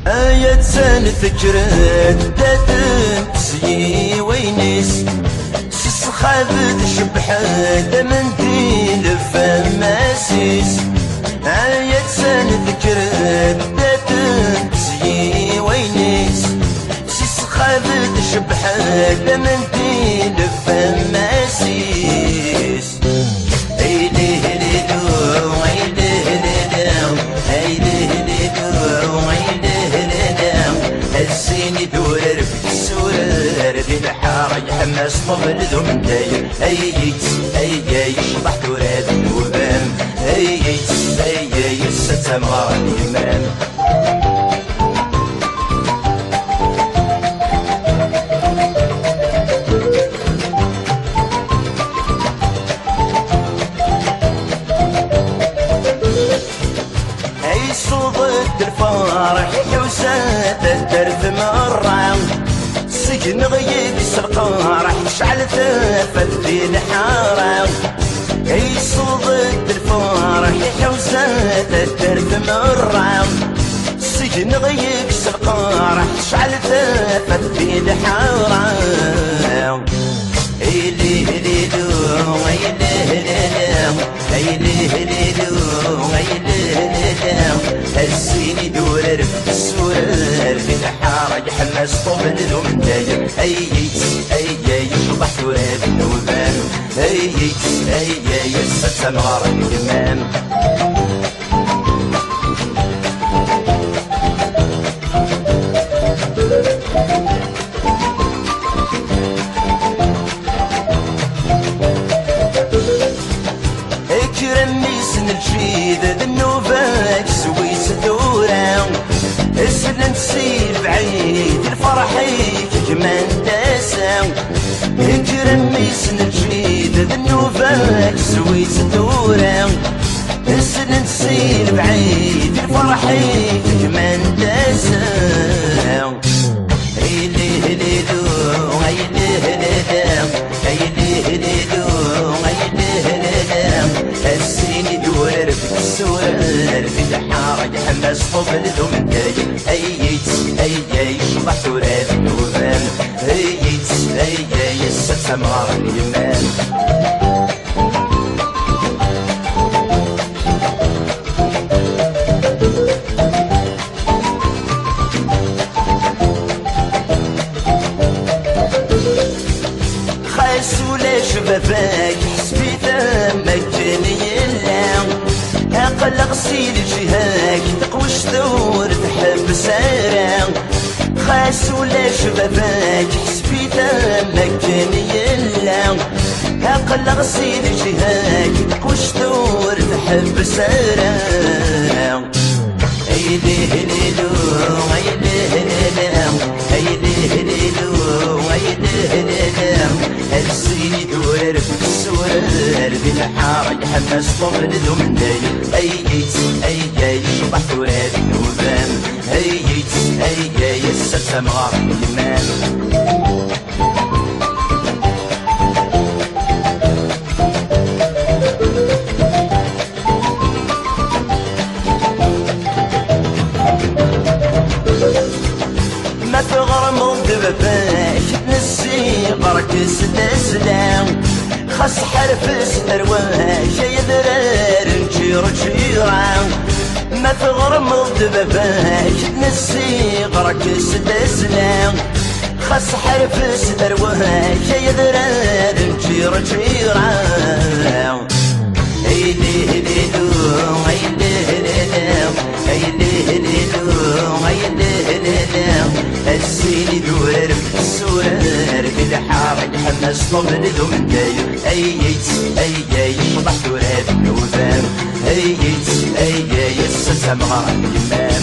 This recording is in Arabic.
آية ذكرت دادن سيي وينيس سخابت شبحت منديل فماسيس. آية ذكرت دادن سيي وينيس سخابت شبحت منديل فماسيس. الزين دورر في السورر ذي الحارة يحمس طفل ذو من داير أييت أيي شبح توراد وبام أييت أيي الستم غار الإمام. أي صوت الفرح حوسات الدرب مرة سجن غيب السرقة راح يشعل ثافت في الحارة. أي صوت الفرح حوسات الدرب مرة سجن غيب السرقة راح يشعل ثافت في الحارة. أيلي هليلو أيلي هليلو أيلي هليلو أيلي هليلو الزين دورر في السورر في الحارة يحمس طفل ذو من داير أييت أيي شبح توراد وبان أييت أيي الستم غار الإمام. كرميسن الجيد النوبات سويت دورة السنة نسيب بعيد الفرحيك كمان داسا. كرميسن الجيد النوبات سويت دورة السنة نسيب بعيد الفرحيك كمان داسا. هيلي هليلو هيلي هليلو هيلي هليلو هيلي هليلو الزين دورر في السورر في الحارة يحمس طفل ذو من داير أييت أيي شبح توراد وبان أييت أيي الستم غار الإمام. خايس ولا شبابك حسبيته مجاني اللام أقل غسيل جهاك تقوش ثور تحب سارة. خايس ولا شبابك حسبيته مجاني اللام أقل غسيل جهاك تقوش ثور تحب سارة. أيلي هليلو أيلي هليلو أيلي هليلو أيلي هليلو الزين دورر في السورر في الحارة يحمس طفل ذو من داير أييت أيي شبح توراد وبان أييت أيي الستم غار الإمام. ما تغرموا دباباك تنسي بركس الاسلام خاص حرف السرواش يا درار نجير جيران. ما تغرموا دباباك تنسي بركس الاسلام خاص حرف السرواش يا درار نجير جيران. هيلي هليلو هيلي هليلو هيلي هليلو هيلي هليلو الزين دورر في السورر في الحارة يحمس طفل ذو من داير أييت أيي شبح توراد وبان أييت أيي الستم غار الإمام.